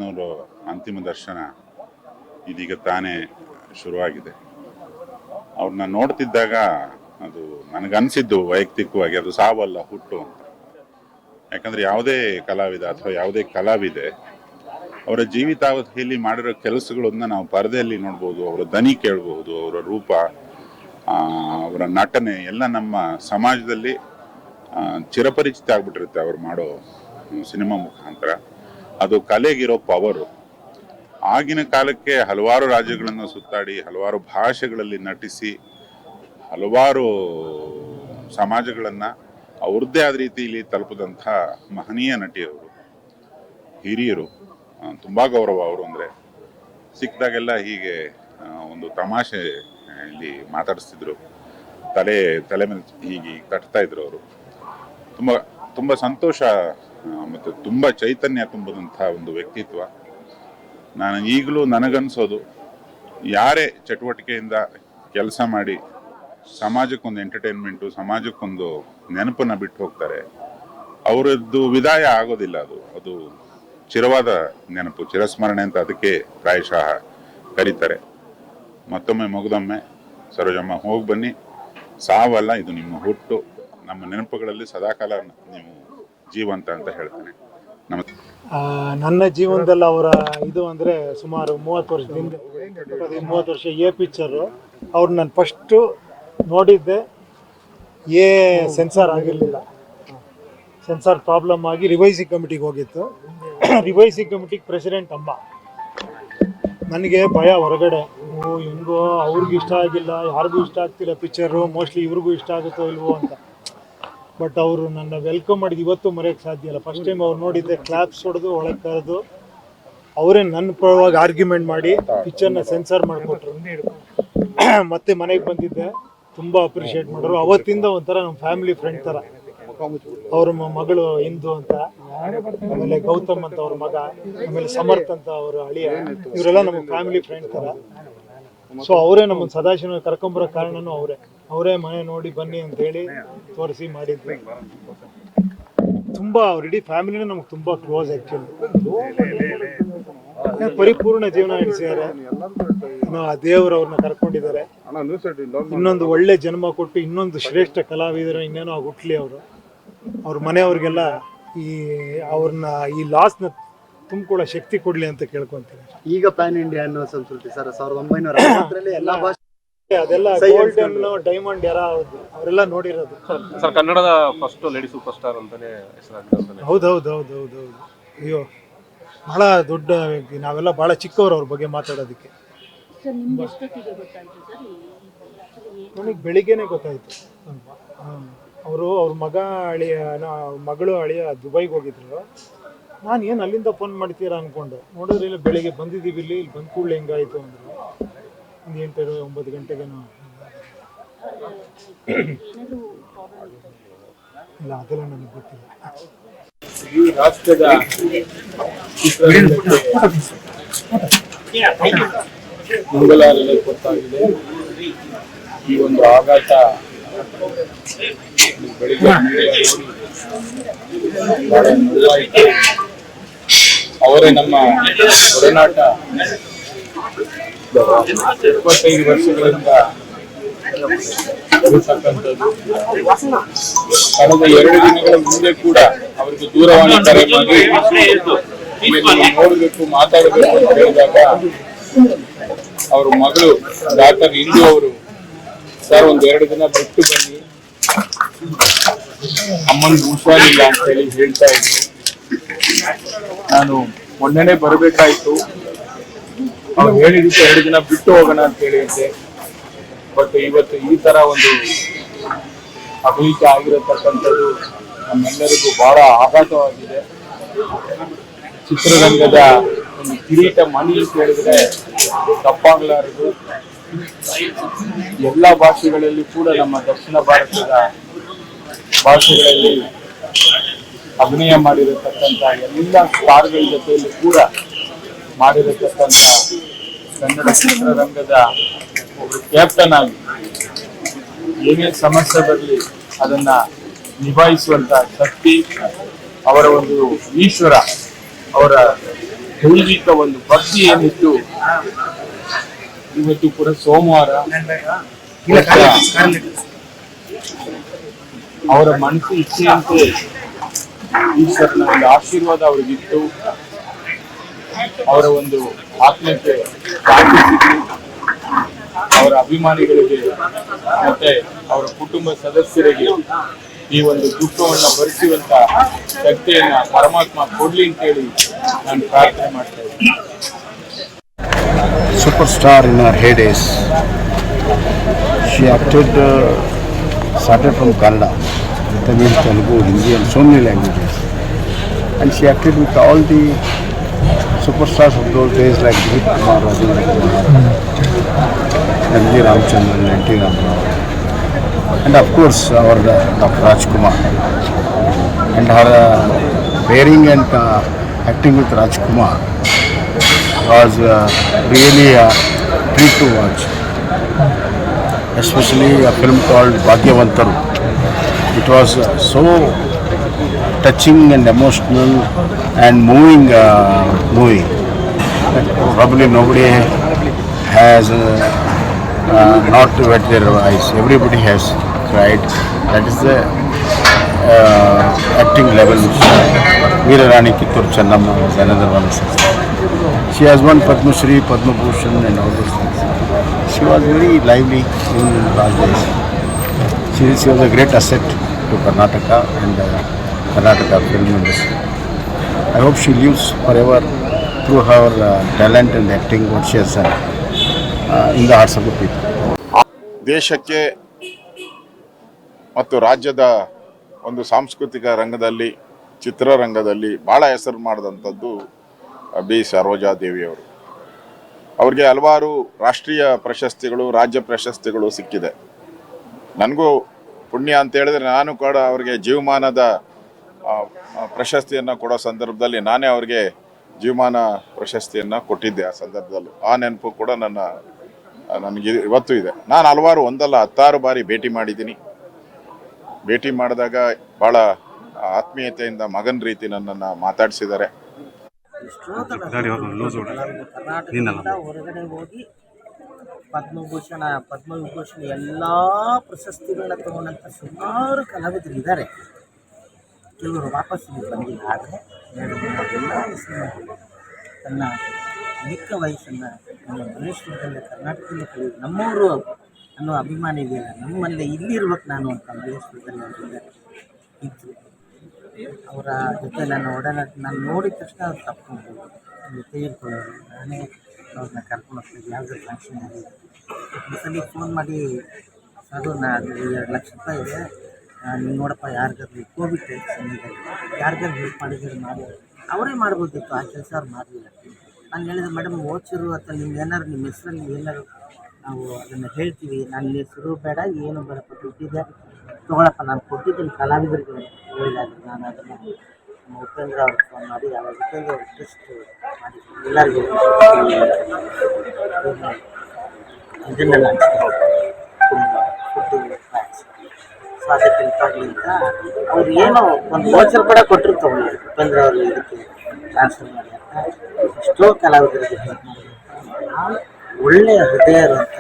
ಅವರು ಅಂತಿಮ ದರ್ಶನ ಇದೀಗ ತಾನೇ ಶುರುವಾಗಿದೆ. ಅವ್ರನ್ನ ನೋಡ್ತಿದ್ದಾಗ ಅದು ನನಗನ್ಸಿದ್ದು ವೈಯಕ್ತಿಕವಾಗಿ ಅದು ಸಾವಲ್ಲ, ಹುಟ್ಟು ಅಂತ. ಯಾಕಂದ್ರೆ ಯಾವುದೇ ಕಲಾವಿದ ಅಥವಾ ಯಾವುದೇ ಕಲಾವಿದೆ ಅವರ ಜೀವಿತಾವಧಿಯಲ್ಲಿ ಮಾಡಿರೋ ಕೆಲಸಗಳನ್ನ ನಾವು ಪರದೆಯಲ್ಲಿ ನೋಡ್ಬೋದು, ಅವರ ದನಿ ಕೇಳ್ಬಹುದು, ಅವರ ರೂಪ, ಅವರ ನಟನೆ ಎಲ್ಲ ನಮ್ಮ ಸಮಾಜದಲ್ಲಿ ಚಿರಪರಿಚಿತ ಆಗ್ಬಿಟ್ಟಿರುತ್ತೆ ಅವ್ರು ಮಾಡೋ ಸಿನಿಮಾ ಮುಖಾಂತರ. ಅದು ಕಲೆಗಿರೋ ಪವರು. ಆಗಿನ ಕಾಲಕ್ಕೆ ಹಲವಾರು ರಾಜ್ಯಗಳನ್ನು ಸುತ್ತಾಡಿ, ಹಲವಾರು ಭಾಷೆಗಳಲ್ಲಿ ನಟಿಸಿ, ಹಲವಾರು ಸಮಾಜಗಳನ್ನು ಅವ್ರದ್ದೇ ಆದ ರೀತಿಯಲ್ಲಿ ತಲುಪಿದಂಥ ಮಹನೀಯ ನಟಿಯವರು, ಹಿರಿಯರು. ತುಂಬ ಗೌರವ ಅವರು ಅಂದರೆ. ಸಿಕ್ಕಿದಾಗೆಲ್ಲ ಹೀಗೆ ಒಂದು ತಮಾಷೆ ಇಲ್ಲಿ ಮಾತಾಡಿಸ್ತಿದ್ರು, ತಲೆ ಮೇಲೆ ಹೀಗೆ ತಟ್ತಾ ಇದ್ರು ಅವರು. ತುಂಬ ತುಂಬ ಸಂತೋಷ ಮತ್ತು ತುಂಬ ಚೈತನ್ಯ ತುಂಬಿದಂಥ ಒಂದು ವ್ಯಕ್ತಿತ್ವ. ನಾನು ಈಗಲೂ ನನಗನ್ಸೋದು, ಯಾರೇ ಚಟುವಟಿಕೆಯಿಂದ ಕೆಲಸ ಮಾಡಿ ಸಮಾಜಕ್ಕೊಂದು ಎಂಟರ್ಟೈನ್ಮೆಂಟು, ಸಮಾಜಕ್ಕೊಂದು ನೆನಪನ್ನು ಬಿಟ್ಟು ಹೋಗ್ತಾರೆ, ಅವರದ್ದು ವಿದಾಯ ಆಗೋದಿಲ್ಲ. ಅದು ಚಿರವಾದ ನೆನಪು, ಚಿರಸ್ಮರಣೆ ಅಂತ ಅದಕ್ಕೆ ಪ್ರಾಯಶಃ ಕರೀತಾರೆ. ಮತ್ತೊಮ್ಮೆ ಮುಗಿದೊಮ್ಮೆ ಸರೋಜಮ್ಮ, ಹೋಗಿ ಬನ್ನಿ. ಸಾವಲ್ಲ, ಇದು ನಿಮ್ಮ ಹುಟ್ಟು. ನಮ್ಮ ನೆನಪುಗಳಲ್ಲಿ ಸದಾಕಾಲ ನೀವು ಜೀವಂತ ಅಂತ ಹೇಳ್ತೇನೆ. ನನ್ನ ಜೀವನದಲ್ಲಿ ಅವರ ಇದು ಅಂದರೆ ಸುಮಾರು 30 ವರ್ಷದಿಂದ, 30 ವರ್ಷ ಪಿಕ್ಚರು. ಅವ್ರು ನಾನು ಫಸ್ಟು ನೋಡಿದ್ದೆ ಸೆನ್ಸಾರ್ ಆಗಿರಲಿಲ್ಲ. ಸೆನ್ಸಾರ್ ಪ್ರಾಬ್ಲಮ್ ಆಗಿ ರಿವೈಸಿಂಗ್ ಕಮಿಟಿಗೆ ಹೋಗಿತ್ತು. ರಿವೈಸಿಂಗ್ ಕಮಿಟಿಗೆ ಪ್ರೆಸಿಡೆಂಟ್ ಅಮ್ಮ. ನನಗೆ ಭಯ ಹೊರಗಡೆ, ಹೆಂಗೋ ಅವ್ರಿಗೂ ಇಷ್ಟ ಆಗಿಲ್ಲ, ಯಾರಿಗೂ ಇಷ್ಟ ಆಗ್ತಿಲ್ಲ ಪಿಕ್ಚರು, ಮೋಸ್ಟ್ಲಿ ಇವ್ರಿಗೂ ಇಷ್ಟ ಆಗುತ್ತೋ ಇಲ್ವೋ ಅಂತ. ಬಟ್ ಅವರು ನನ್ನ ವೆಲ್ಕಮ್ ಮಾಡಿದ್ದು ಇವತ್ತು ಮರೆಯೋಕ್ಕೆ ಸಾಧ್ಯ ಇಲ್ಲ. ಫಸ್ಟ್ ಟೈಮ್ ಅವ್ರು ನೋಡಿದ್ದೆ, ಕ್ಲಾಪ್ಸ್ ಹೊಡೆದು ಒಳಗೆ ಕರೆದು ಅವರೇ ನನ್ನ ಪರವಾಗಿ ಆರ್ಗ್ಯುಮೆಂಟ್ ಮಾಡಿ ಪಿಕ್ಚರ್ನ ಸೆನ್ಸಾರ್ ಮಾಡಿಕೊಟ್ರು. ಮತ್ತೆ ಮನೆಗೆ ಬಂದಿದ್ದೆ, ತುಂಬ ಅಪ್ರಿಷಿಯೇಟ್ ಮಾಡಿದ್ರು. ಅವತ್ತಿಂದ ಒಂಥರ ನಮ್ಮ ಫ್ಯಾಮಿಲಿ ಫ್ರೆಂಡ್ ಥರ. ಅವ್ರ ಮಗಳು ಇಂದು ಅಂತ, ಆಮೇಲೆ ಗೌತಮ್ ಅಂತ ಅವ್ರ ಮಗ, ಆಮೇಲೆ ಸಮರ್ಥ್ ಅಂತ ಅವ್ರ ಅಳಿಯ, ಇವರೆಲ್ಲ ನಮ್ಮ ಫ್ಯಾಮಿಲಿ ಫ್ರೆಂಡ್ ಥರ. ಸೊ ಅವರೇ ನಮ್ಮನ್ನು ಸದಾಶಿವ ಕರ್ಕೊಂಬರೋ ಕಾರಣನೂ ಅವರೇ ಮನೆ ನೋಡಿ ಬನ್ನಿ ಅಂತ ಹೇಳಿ ತೋರಿಸಿ ಮಾಡಿದ್ವಿ. ತುಂಬ ಅವ್ರ ಇಡೀ ಫ್ಯಾಮಿಲಿನೇ ನಮ್ಗೆ ತುಂಬ ಕ್ಲೋಸ್. ಆ್ಯಕ್ಚುಲಿ ಪರಿಪೂರ್ಣ ಜೀವನ ನಡೆಸಿದ್ದಾರೆ. ಆ ದೇವರು ಅವ್ರನ್ನ ಕರ್ಕೊಂಡಿದ್ದಾರೆ. ಇನ್ನೊಂದು ಒಳ್ಳೆ ಜನ್ಮ ಕೊಟ್ಟು ಇನ್ನೊಂದು ಶ್ರೇಷ್ಠ ಕಲಾವಿದರು ಇನ್ನೇನೋ ಹುಟ್ಲಿ ಅವರು. ಅವ್ರ ಮನೆಯವ್ರಿಗೆಲ್ಲ ಅವ್ರನ್ನ ಈ ಲಾಸ್ನ ತುಂಬಿಕೊಳ್ಳೋ ಶಕ್ತಿ ಕೊಡ್ಲಿ ಅಂತ ಕೇಳ್ಕೊಂತೀನಿ. ಈಗ ಪ್ಯಾನ್ ಇಂಡಿಯಾ ಅನ್ನೋ ಸಂಸ್ಕೃತಿ ಸರ್ 1960ರಲ್ಲಿ ಎಲ್ಲ ಭಾಷೆ, ಅದೆಲ್ಲ ಗೋಲ್ಡನ್ ಡೈಮಂಡ್ ಯಾರ ಅವರೆಲ್ಲ ನೋಡಿರೋದು ಸರ್. ಕನ್ನಡದ ಫಸ್ಟ್ ಲೇಡಿ ಸೂಪರ್ ಸ್ಟಾರ್ ಅಂತಾನೆ ಹೆಸರಾಗ್ತದೆ. ಹೌದು. ಅಯ್ಯೋ, ಬಹಳ ದೊಡ್ಡ ವ್ಯಕ್ತಿ. ನಾವೆಲ್ಲ ಬಹಳ ಚಿಕ್ಕವರು ಅವ್ರ ಬಗ್ಗೆ ಮಾತಾಡೋದಕ್ಕೆ. ನನಗೆ ಬೆಳಿಗ್ಗೆನೆ ಗೊತ್ತಾಯ್ತು. ಅವ್ರ ಮಗಳು ಅಳಿಯ ದುಬೈಗೆ ಹೋಗಿದ್ರು. ನಾನು ಏನು ಅಲ್ಲಿಂದ ಫೋನ್ ಮಾಡ್ತೀರಾ ಅಂದ್ಕೊಂಡು ನೋಡಿದ್ರೆ ಇಲ್ಲ, ಬೆಳಿಗ್ಗೆ ಬಂದಿದ್ದೀವಿ, ಇಲ್ಲಿ ಬಂದ ಕೂಡಲೇ ಹಿಂಗಾಯಿತು ಅಂದರು. ಒಂದು 8-9 ಗಂಟೆಗೇನೋ. ಇಲ್ಲ, ಅದೆಲ್ಲ ನನಗೆ ಗೊತ್ತಿಲ್ಲ. ಈ ರಾಷ್ಟ್ರದ ಮಂಗಲಾರನೆ ಗೊತ್ತಾಗಿದೆ. ಈ ಒಂದು ಆಘಾತ ಬೆಳಿಗ್ಗೆ ಬಹಳ ನೋವಾಯಿತು. ಅವರೇ ನಮ್ಮ ಒಡನಾಟ 25 ವರ್ಷಗಳಿಂದ ಇರತಕ್ಕಂಥದ್ದು. ಕಳೆದ 2 ದಿನಗಳ ಮುಂದೆ ಕೂಡ ಅವರಿಗೆ ದೂರವಾಣಿ ಕರೆ ಮಾಡಿ ನೋಡಬೇಕು, ಮಾತಾಡಬೇಕು ಅಂತ ಹೇಳಿದಾಗ ಅವ್ರ ಮಗಳು ಡಾಕ್ಟರ್ ಇಂದು ಅವರು, ಸರ್ 1-2 ದಿನ ಬಿಟ್ಟು ಬನ್ನಿ, ಅಮ್ಮನಿಗೆ ಹುಷಾರಿಲ್ಲ ಅಂತ ಹೇಳಿ ಹೇಳ್ತಾ ಇದ್ರು. ನಾನು ಮೊನ್ನೆನೆ ಬರಬೇಕಾಯ್ತು, ಅವ್ರು ಹೇಳಿದಕ್ಕೆ 2 ದಿನ ಬಿಟ್ಟು ಹೋಗೋಣ ಅಂತ ಹೇಳಿದ್ದೆ. ಬಟ್ ಇವತ್ತು ಈ ತರ ಒಂದು ಅಗಲಿಕೆ ಆಗಿರತಕ್ಕಂಥದ್ದು ನಮ್ಮೆಲ್ಲರಿಗೂ ಬಹಳ ಆಘಾತವಾಗಿದೆ. ಚಿತ್ರರಂಗದ ಒಂದು ಕಿರೀಟ ಮಣಿ ಅಂತ ಹೇಳಿದ್ರೆ ತಪ್ಪಾಗಲಾರದು. ಎಲ್ಲ ಭಾಷೆಗಳಲ್ಲಿ ಕೂಡ ನಮ್ಮ ದಕ್ಷಿಣ ಭಾರತದ ಭಾಷೆಗಳಲ್ಲಿ ಅಭಿನಯ ಮಾಡಿರತಕ್ಕಂಥ ಎಲ್ಲ ಸ್ಟಾರ್ಗಳ ಜೊತೆಯಲ್ಲಿ ಕೂಡ ಮಾಡಿರತಕ್ಕಂಥ ಕನ್ನಡ ಚಿತ್ರರಂಗದ ಒಬ್ಬರು ಕ್ಯಾಪ್ಟನ್ ಆಗಿ ಏನೇ ಸಮಸ್ಯೆ ಬರಲಿ ಅದನ್ನ ನಿಭಾಯಿಸುವಂತ ಶಕ್ತಿ ಅವರ ಒಂದು ಈಶ್ವರ ಅವರ ದೈವಿಕ ಒಂದು ಭಕ್ತಿ ಏನಿತ್ತು ಇವತ್ತು ಕೂಡ ಸೋಮವಾರ ಅವರ ಮನಸ್ಸು ಇಚ್ಛೆಯಂತೆ ಈಶ್ವರನ ಒಂದು ಆಶೀರ್ವಾದ ಅವ್ರಿಗಿತ್ತು. ಅವರ ಒಂದು ಆತ್ಮಕ್ಕೆ ಶಾಂತಿ ಸಿಗಲಿ, ಅವರ ಅಭಿಮಾನಿಗಳಿಗೆ ಮತ್ತೆ ಅವರ ಕುಟುಂಬ ಸದಸ್ಯರಿಗೆ ಈ ಒಂದು ದುಃಖವನ್ನ ಭರಿಸುವಂತ ಶಕ್ತಿಯನ್ನ ಪರಮಾತ್ಮ ಕೊಡ್ಲಿ ಅಂತೇಳಿ ನಾನು ಪ್ರಾರ್ಥನೆ ಮಾಡ್ತಾ ಇದ್ದೀನಿ. Superstar in her heydays. She acted, started from Kannada, Tamil, Telugu, Hindi and so many languages. And she acted with all the superstars of those days like Dilip Kumar, Rajendra Kumar, M.G. Ramchandran, N.T. Ramarao, and of course our Dr. Rajkumar. And her pairing and acting with Rajkumar was really a treat to watch. Especially a film called Bhagyavantaru. It was so touching and emotional and moving movie. Probably nobody has not wet their eyes. Everybody has cried. That is the acting level. Veera Rani Kittur Channamma was another one. She has won Padma Shri, Padma Bhushan and all those things. She was very lively in last days. She was a great asset to Karnataka and Karnataka film industry. I hope she lives forever through her talent and acting what she has done in the hearts of the people. ದೇಶಕ್ಕೆ ಮತ್ತು ರಾಜ್ಯದ ಒಂದು ಸಾಂಸ್ಕೃತಿಕ ರಂಗದಲ್ಲಿ, ಚಿತ್ರರಂಗದಲ್ಲಿ ಭಾಳ ಹೆಸರು ಮಾಡಿದಂಥದ್ದು B ಸರೋಜಾದೇವಿಯವರು. ಅವ್ರಿಗೆ ಹಲವಾರು ರಾಷ್ಟ್ರೀಯ ಪ್ರಶಸ್ತಿಗಳು, ರಾಜ್ಯ ಪ್ರಶಸ್ತಿಗಳು ಸಿಕ್ಕಿದೆ. ನನಗೂ ಪುಣ್ಯ ಅಂತ ಹೇಳಿದ್ರೆ ನಾನು ಕೂಡ ಅವ್ರಿಗೆ ಜೀವಮಾನದ ಪ್ರಶಸ್ತಿಯನ್ನು ಕೊಡೋ ಸಂದರ್ಭದಲ್ಲಿ ನಾನೇ ಅವ್ರಿಗೆ ಜೀವಮಾನ ಪ್ರಶಸ್ತಿಯನ್ನು ಕೊಟ್ಟಿದ್ದೆ. ಆ ಸಂದರ್ಭದಲ್ಲೂ ಆ ನೆನಪು ಕೂಡ ನನಗೆ ಇವತ್ತು ಇದೆ. ನಾನು ಹಲವಾರು ಒಂದಲ್ಲ 10 ಬಾರಿ ಭೇಟಿ ಮಾಡಿದ್ದೀನಿ. ಭೇಟಿ ಮಾಡಿದಾಗ ಭಾಳ ಆತ್ಮೀಯತೆಯಿಂದ ಮಗನ ರೀತಿ ನನ್ನನ್ನು ಮಾತಾಡಿಸಿದ್ದಾರೆ. ಕರ್ನಾಟಕದಿಂದ ಹೊರಗಡೆ ಹೋಗಿ ಪದ್ಮಭೂಷಣ, ಪದ್ಮವಿಭೂಷಣ ಎಲ್ಲ ಪ್ರಶಸ್ತಿಗಳನ್ನ ತಗೊಂಡಂಥ ಸುಮಾರು ಕಲಾವಿದರು ಇದ್ದಾರೆ. ಕೆಲವರು ವಾಪಸ್ ಬಂದಿಲ್ಲ. ಆದರೆ ಎಲ್ಲ ವಯಸ್ಸಿನ ತನ್ನ ಮಿಕ್ಕ ವಯಸ್ಸನ್ನು ನಮ್ಮ ಮಲ್ಲೇಶ್ವರದಲ್ಲಿ ಕರ್ನಾಟಕದಲ್ಲಿ ಕಲಿಯೋದು ನಮ್ಮವರು ಅನ್ನೋ ಅಭಿಮಾನ ಇದೆಯಲ್ಲ, ನಮ್ಮಲ್ಲೇ ಇಲ್ಲಿರ್ಬೇಕು ನಾನು ಅಂತ ಮಲ್ಲೇಶ್ವರದಲ್ಲಿ ಅವರಿದ್ದಾರೆ ಇತ್ತು. ಅವರ ಜೊತೆ ನನ್ನ ಒಡನಾಟ ನಾನು ನೋಡಿದ ತಕ್ಷಣ ಅವ್ರು ತಪ್ಪಿಕೊಂಡು ತೆಗೆದುಕೊಳ್ಳೋರು. ನಾನೇ ಅವ್ರನ್ನ ಕರ್ಕೊಂಡು ಹೋಗ್ತಿದ್ದೆ ಯಾವುದೇ ಫಂಕ್ಷನ್ ಆಗಿ. ಒಂದ್ಸಲ ಫೋನ್ ಮಾಡಿ, ಅದು ನಾನು 2 ಲಕ್ಷ ರೂಪಾಯಿ ಇದೆ, ನೀವು ನೋಡಪ್ಪ ಯಾರಿಗಾದ್ರು ಕೋವಿಡ್ ಸಮಯದಲ್ಲಿ ಯಾರಿಗಾದ್ರು ಹೆಲ್ಪ್ ಮಾಡಿದ್ರೆ ಮಾಡಿ. ಅವರೇ ಮಾಡ್ಬೋದಿತ್ತು, ಆ ಕೆಲಸ ಅವ್ರು ಮಾಡಲಿಲ್ಲ. ನಾನು ಹೇಳಿದೆ, ಮೇಡಮ್ ಓಚರು ಅಥವಾ ನಿಮ್ಗೆ ಏನಾದ್ರು ನಿಮ್ಮ ಹೆಸರಲ್ಲಿ ಏನಾದ್ರು ನಾವು ಅದನ್ನು ಹೇಳ್ತೀವಿ, ನನ್ನ ಹೆಸರು ಬೇಡ ಏನು ಬೇಡಪ್ಪ, ದುಡ್ಡಿದೆ ತೊಗೊಳಪ್ಪ, ನಾನು ಕೊಟ್ಟಿದ್ದೀನಿ ಕಲಾವಿದರಿಗೆ ಹೇಳಿದಾಗ ನಾನು ಅದನ್ನು ನಮ್ಮ ಉಪೇಂದ್ರ ಅವ್ರಿಗೆ ಫೋನ್ ಮಾಡಿ, ಅವಾಗ ಉಪೇಂದ್ರ ಅವ್ರು ಟೆಸ್ಟ್ ಮಾಡಿ ಎಲ್ಲರಿಗೂ ಇದನ್ನೆಲ್ಲ ಹಂಚ್ತಾರೆ ತುಂಬ ಫುಡ್ಡು ಫ್ಯಾಕ್ಸ್. ಸೊ ಅದಕ್ಕೆ ಹೆಲ್ಪಾಗಲಿ ಅಂತ ಅವ್ರು ಏನೋ ಒಂದು ವೋಚರ್ ಕೂಡ ಕೊಟ್ಟರು ತೊಗೊಳ್ಳಿ ಉಪೇಂದ್ರ ಅವರು ಇದಕ್ಕೆ ಟ್ರಾನ್ಸ್ಫರ್ ಮಾಡಿ ಅಂತ. ಎಷ್ಟೋ ಕಲಾವಿದರಿಗೆ ಹೆಲ್ಪ್ ಮಾಡಿ ಒಳ್ಳೆಯ ಹೃದಯ ಇರುವಂಥ